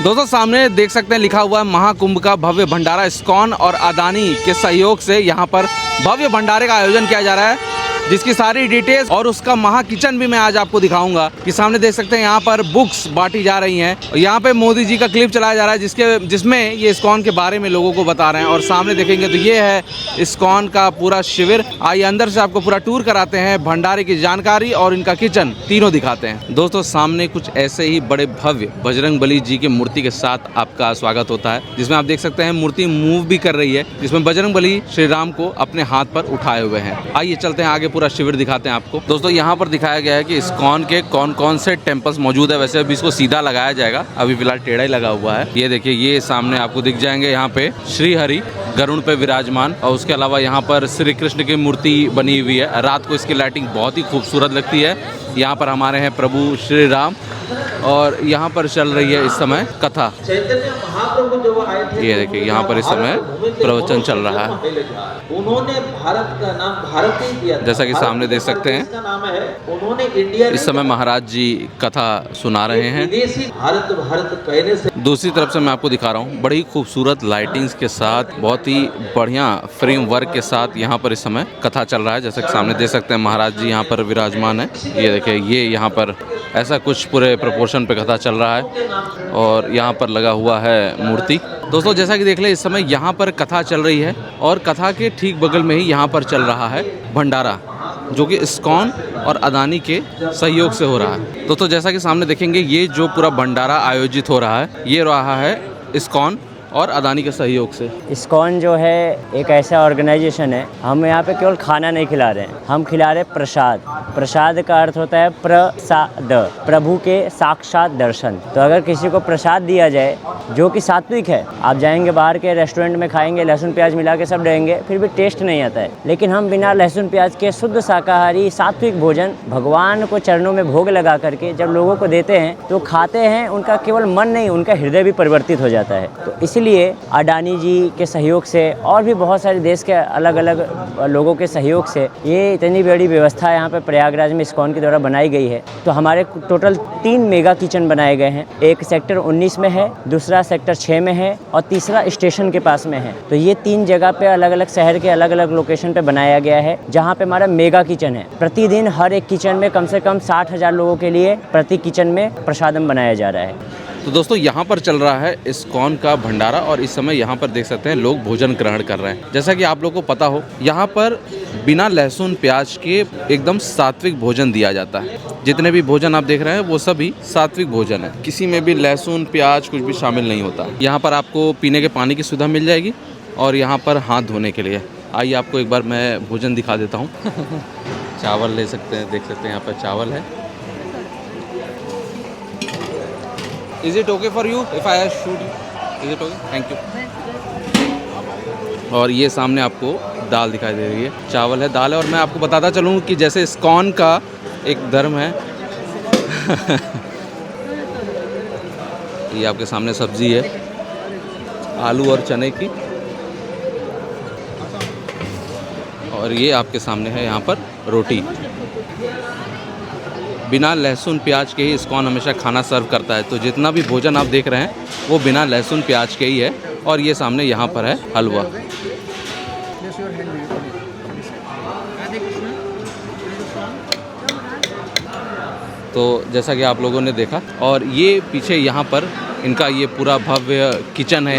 दोस्तों सामने देख सकते हैं लिखा हुआ है महाकुंभ का भव्य भंडारा। इस्कॉन और अदानी के सहयोग से यहाँ पर भव्य भंडारे का आयोजन किया जा रहा है, जिसकी सारी डिटेल्स और उसका महा किचन भी मैं आज आपको दिखाऊंगा। कि सामने देख सकते हैं यहाँ पर बुक्स बांटी जा रही हैं। यहाँ पे मोदी जी का क्लिप चलाया जा रहा है जिसमें ये इस्कॉन के बारे में लोगों को बता रहे हैं। और सामने देखेंगे तो ये है इस्कॉन का पूरा शिविर। आइए अंदर से आपको पूरा टूर कराते हैं, भंडारे की जानकारी और इनका किचन तीनों दिखाते हैं। दोस्तों सामने कुछ ऐसे ही बड़े भव्य बजरंग बली जी की मूर्ति के साथ आपका स्वागत होता है, जिसमें आप देख सकते हैं मूर्ति मूव भी कर रही है, जिसमें बजरंग बली श्री राम को अपने हाथ पर उठाए हुए हैं। आइए चलते हैं आगे, पूरा शिविर दिखाते हैं आपको। दोस्तों यहाँ पर दिखाया गया है कि इस्कॉन के कौन कौन से टेम्पल्स मौजूद है। वैसे अभी इसको सीधा लगाया जाएगा, अभी फिलहाल टेढ़ा ही लगा हुआ है। ये देखिए, ये सामने आपको दिख जाएंगे यहाँ पे श्री हरि गरुड़ पे विराजमान, और उसके अलावा यहाँ पर श्री कृष्ण की मूर्ति बनी हुई है। रात को इसकी लाइटिंग बहुत ही खूबसूरत लगती है। यहाँ पर हमारे हैं प्रभु श्री राम, और यहाँ पर चल रही है इस समय कथा। ये देखिए यहाँ पर इस समय प्रवचन चल रहा है। उन्होंने भारत का नाम भारत ही दिया, जैसा कि सामने देख सकते हैं उन्होंने इंडिया इस समय महाराज जी कथा सुना रहे हैं। भारत भारत कहने से दूसरी तरफ से मैं आपको दिखा रहा हूँ बड़ी खूबसूरत लाइटिंग्स के साथ, बहुत ही बढ़िया फ्रेम वर्क के साथ यहाँ पर इस समय कथा चल रहा है। जैसा कि सामने देख सकते हैं महाराज जी यहाँ पर विराजमान है। ये देखिए, ये यहाँ पर ऐसा कुछ पूरे प्रोपोर्शन पे कथा चल रहा है, और यहाँ पर लगा हुआ है मूर्ति। दोस्तों जैसा कि देख ले, इस समय यहाँ पर कथा चल रही है, और कथा के ठीक बगल में ही यहाँ पर चल रहा है भंडारा, जो कि इस्कॉन और अदानी के सहयोग से हो रहा है। दोस्तों जैसा कि सामने देखेंगे, ये जो पूरा भंडारा आयोजित हो रहा है, ये रहा है इस्कॉन और अदानी के सहयोग से। इस्कॉन जो है एक ऐसा ऑर्गेनाइजेशन है, हम यहाँ पे केवल खाना नहीं खिला रहे हैं, हम खिला रहे प्रसाद। प्रसाद का अर्थ होता है प्रसाद, प्रभु के साक्षात दर्शन। तो अगर किसी को प्रसाद दिया जाए जो कि सात्विक है, आप जाएंगे बाहर के रेस्टोरेंट में खाएंगे, लहसुन प्याज मिला के सब देंगे, फिर भी टेस्ट नहीं आता है। लेकिन हम बिना लहसुन प्याज के शुद्ध शाकाहारी सात्विक भोजन भगवान को चरणों में भोग लगा करके जब लोगों को देते हैं तो खाते हैं, उनका केवल मन नहीं, उनका हृदय भी परिवर्तित हो जाता है। तो इसलिए अडानी जी के सहयोग से और भी बहुत सारे देश के अलग अलग लोगों के सहयोग से ये इतनी बड़ी व्यवस्था यहाँ पे प्रयागराज में इस्कॉन के द्वारा बनाई गई है। तो हमारे टोटल 3 मेगा किचन बनाए गए हैं। एक सेक्टर 19 में है, दूसरा सेक्टर 6 में है, और तीसरा स्टेशन के पास में है। तो ये 3 जगह पे अलग अलग शहर के अलग अलग लोकेशन पे बनाया गया है, जहाँ पे हमारा मेगा किचन है। प्रतिदिन हर एक किचन में कम से कम 60,000 लोगों के लिए प्रति किचन में प्रसादम बनाया जा रहा है। तो दोस्तों यहाँ पर चल रहा है इस्कॉन का भंडारा, और इस समय यहाँ पर देख सकते हैं लोग भोजन ग्रहण कर रहे हैं। जैसा कि आप लोगों को पता हो, यहाँ पर बिना लहसुन प्याज के एकदम सात्विक भोजन दिया जाता है। जितने भी भोजन आप देख रहे हैं वो सभी सात्विक भोजन है, किसी में भी लहसुन प्याज कुछ भी शामिल नहीं होता। यहाँ पर आपको पीने के पानी की सुविधा मिल जाएगी, और यहाँ पर हाथ धोने के लिए। आइए आपको एक बार मैं भोजन दिखा देता हूँ। चावल ले सकते हैं, देख सकते हैं यहाँ पर चावल है। Is it okay for you if I shoot you? Is it okay? Thank you. और ये सामने आपको दाल दिखाई दे रही है, चावल है, दाल है। और मैं आपको बताता चलूँ कि जैसे इस्कॉन का एक धर्म है ये आपके सामने सब्जी है, आलू और चने की, और ये आपके सामने है यहाँ पर रोटी। बिना लहसुन प्याज के ही इस्कॉन हमेशा खाना सर्व करता है। तो जितना भी भोजन आप देख रहे हैं वो बिना लहसुन प्याज के ही है। और ये सामने यहाँ पर है हलवा। तो जैसा कि आप लोगों ने देखा, और ये पीछे यहाँ पर इनका ये पूरा भव्य किचन है।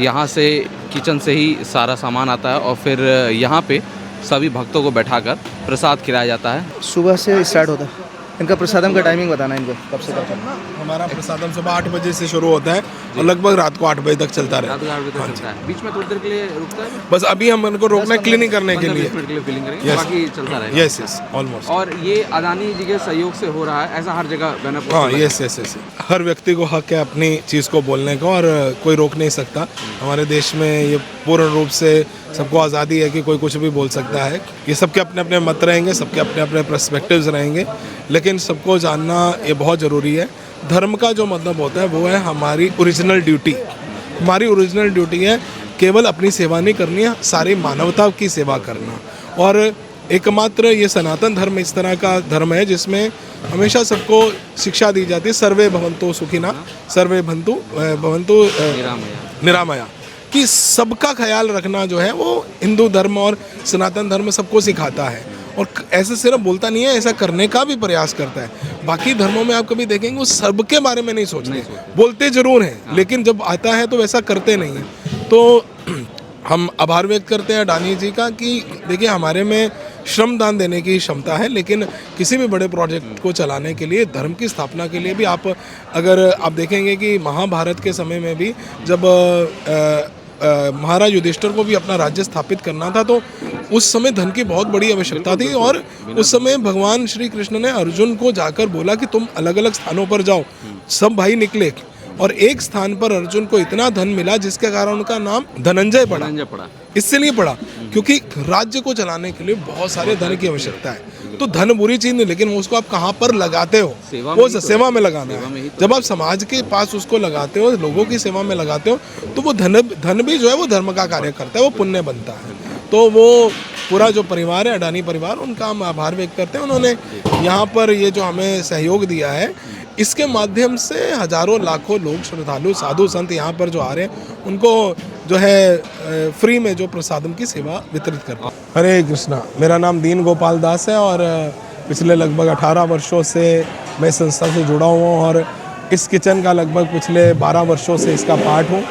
यहाँ से किचन से ही सारा सामान आता है, और फिर यहाँ पे सभी भक्तों को बैठाकर प्रसाद खिलाया जाता है। सुबह से स्टार्ट होता है। इनका प्रसादम का टाइमिंग बताना इनको कब से कब तक? हमारा प्रसादम सुबह 8 बजे से शुरू होता है और लगभग रात को 8 बजे तक चलता रहता है। रात को 8 बजे तक चलता है। बीच में थोड़ी देर के लिए रुकता है? बस अभी हम इनको रोकना है क्लीनिंग करने के लिए। 15-20 मिनट के लिए क्लीनिंग करेंगे, बाकी चलता रहेगा। Yes yes almost. और ये अदानी जी के सहयोग से हो रहा है, ऐसा हर जगह बैनर पोस्टर? हाँ यस यस यस। हर व्यक्ति को हक है अपनी चीज़ को बोलने का, और कोई रोक नहीं सकता। हमारे देश में ये पूर्ण रूप से सबको आज़ादी है कि कोई कुछ भी बोल सकता है। ये सबके अपने अपने मत रहेंगे, सबके अपने अपने पर्सपेक्टिव्स रहेंगे, लेकिन सबको जानना ये बहुत ज़रूरी है। धर्म का जो मतलब होता है वो है हमारी ओरिजिनल ड्यूटी। हमारी ओरिजिनल ड्यूटी है केवल अपनी सेवा नहीं करनी है, सारी मानवता की सेवा करना। और एकमात्र ये सनातन धर्म इस तरह का धर्म है जिसमें हमेशा सबको शिक्षा दी जाती है, सर्वे भवन्तु सुखिनः, सर्वे भवन्तु निरामया, कि सबका ख्याल रखना जो है वो हिंदू धर्म और सनातन धर्म सबको सिखाता है। और ऐसे सिर्फ बोलता नहीं है, ऐसा करने का भी प्रयास करता है। बाकी धर्मों में आप कभी देखेंगे वो सबके बारे में नहीं सोचते, बोलते जरूर हैं लेकिन जब आता है तो वैसा करते नहीं हैं। तो हम आभार व्यक्त करते हैं अडानी जी का कि देखिए हमारे में श्रमदान देने की क्षमता है, लेकिन किसी भी बड़े प्रोजेक्ट को चलाने के लिए, धर्म की स्थापना के लिए भी अगर आप देखेंगे कि महाभारत के समय में भी जब महाराज युधिष्ठिर को भी अपना राज्य स्थापित करना था तो उस समय धन की बहुत बड़ी आवश्यकता थी और उस समय भगवान श्री कृष्ण ने अर्जुन को जाकर बोला कि तुम अलग अलग स्थानों पर जाओ। सब भाई निकले और एक स्थान पर अर्जुन को इतना धन मिला जिसके कारण उनका नाम धनंजय पड़ा। इसलिए पड़ा क्योंकि राज्य को चलाने के लिए बहुत सारे धन की आवश्यकता है। तो धन बुरी चीज नहीं, लेकिन उसको आप कहाँ पर लगाते हो, वो सेवा में लगाना है। जब आप समाज के पास उसको लगाते हो, लोगों की सेवा में लगाते हो, तो वो धन भी जो है वो धर्म का कार्य करता है, वो पुण्य बनता है। तो वो पूरा जो परिवार है अडानी परिवार, उनका हम आभार व्यक्त करते हैं। उन्होंने यहाँ पर ये जो हमें सहयोग दिया है, इसके माध्यम से हजारों लाखों लोग, श्रद्धालु, साधु संत यहाँ पर जो आ रहे हैं उनको जो है फ्री में जो प्रसादम की सेवा वितरित करते हैं। हरे कृष्णा। मेरा नाम दीन गोपाल दास है और पिछले लगभग 18 वर्षों से मैं संस्था से जुड़ा हुआ हूँ और इस किचन का लगभग पिछले 12 वर्षों से इसका पार्ट हूँ।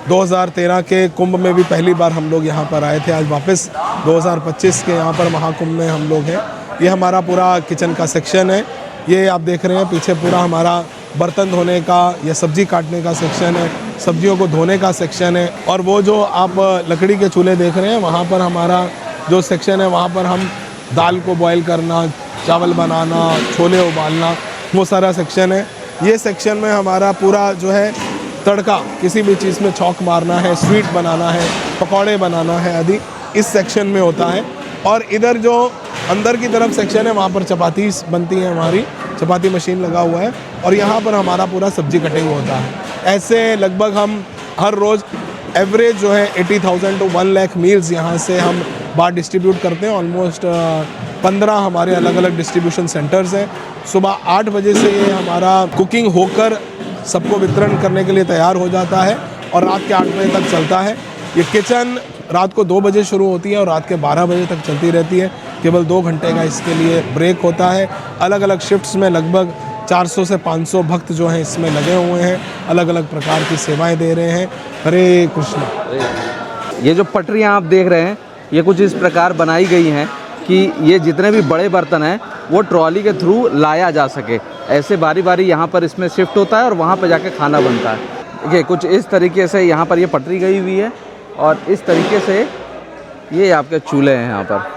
2013 के कुंभ में भी पहली बार हम लोग यहाँ पर आए थे। आज वापस 2025 के यहाँ पर महाकुंभ में हम लोग हैं। ये हमारा पूरा किचन का सेक्शन है। ये आप देख रहे हैं पीछे पूरा हमारा बर्तन धोने का या सब्जी काटने का सेक्शन है, सब्जियों को धोने का सेक्शन है। और वो जो आप लकड़ी के चूल्हे देख रहे हैं वहाँ पर हमारा जो सेक्शन है, वहाँ पर हम दाल को बॉईल करना, चावल बनाना, छोले उबालना, वो सारा सेक्शन है। ये सेक्शन में हमारा पूरा जो है तड़का, किसी भी चीज़ में छौंक मारना है, स्वीट बनाना है, पकौड़े बनाना है आदि, इस सेक्शन में होता है। और इधर जो अंदर की तरफ सेक्शन है वहाँ पर चपाती बनती है, हमारी चपाती मशीन लगा हुआ है और यहाँ पर हमारा पूरा सब्जी कटिंग होता है। ऐसे लगभग हम हर रोज़ एवरेज जो है 80,000 to 1 लाख मील्स यहाँ से हम बाहर डिस्ट्रीब्यूट करते हैं। ऑलमोस्ट 15 हमारे अलग अलग डिस्ट्रीब्यूशन सेंटर्स हैं। सुबह 8 बजे से ये हमारा कुकिंग होकर सबको वितरण करने के लिए तैयार हो जाता है और रात के 8 बजे तक चलता है। ये किचन रात को 2 बजे शुरू होती है और रात के 12 बजे तक चलती रहती है। केवल 2 घंटे का इसके लिए ब्रेक होता है। अलग अलग शिफ्ट्स में लगभग 400 से 500 भक्त जो हैं इसमें लगे हुए हैं, अलग अलग प्रकार की सेवाएं दे रहे हैं। हरे कृष्णा। ये जो पटरियाँ आप देख रहे हैं ये कुछ इस प्रकार बनाई गई हैं कि ये जितने भी बड़े बर्तन हैं वो ट्रॉली के थ्रू लाया जा सके। ऐसे बारी बारी यहाँ पर इसमें शिफ्ट होता है और वहाँ पर जाके खाना बनता है। देखिए कुछ इस तरीके से यहाँ पर ये पटरी गई हुई है और इस तरीके से ये आपके चूल्हे हैं यहाँ पर।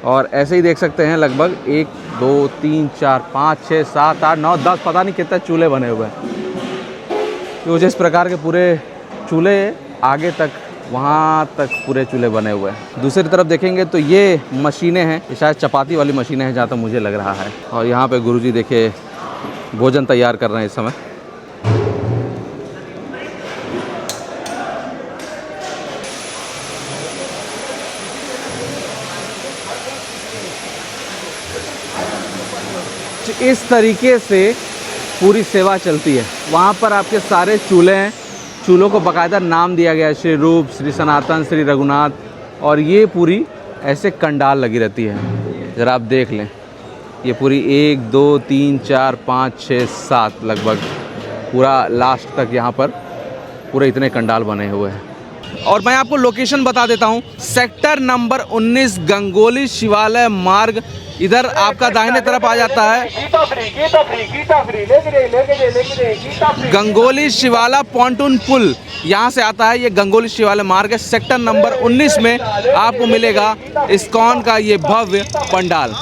और ऐसे ही देख सकते हैं लगभग 1 2 3 4 5 6 7 8 9 10 पता नहीं कितने चूल्हे बने हुए हैं। तो जिस प्रकार के पूरे चूल्हे आगे तक वहाँ तक पूरे चूल्हे बने हुए हैं। दूसरी तरफ देखेंगे तो ये मशीनें हैं, ये शायद चपाती वाली मशीनें हैं जहाँ तक मुझे लग रहा है। और यहाँ पे गुरुजी देखिए भोजन तैयार कर रहे हैं इस समय। इस तरीके से पूरी सेवा चलती है। वहाँ पर आपके सारे चूल्हे हैं, चूल्हों को बाकायदा नाम दिया गया है, श्री रूप, श्री सनातन, श्री रघुनाथ। और ये पूरी ऐसे कंडाल लगी रहती है, ज़रा आप देख लें। ये पूरी 1 2 3 4 5 6 7 लगभग पूरा लास्ट तक यहाँ पर पूरे इतने कंडाल बने हुए हैं। और मैं आपको लोकेशन बता देता हूँ, सेक्टर नंबर 19 गंगोली शिवालय मार्ग। इधर आपका दाहिने तरफ आ जाता है गंगोली शिवाला पॉन्टून पुल, यहाँ से आता है ये गंगोली शिवालय मार्ग है। सेक्टर नंबर 19 में आपको मिलेगा इस्कॉन का ये भव्य पंडाल।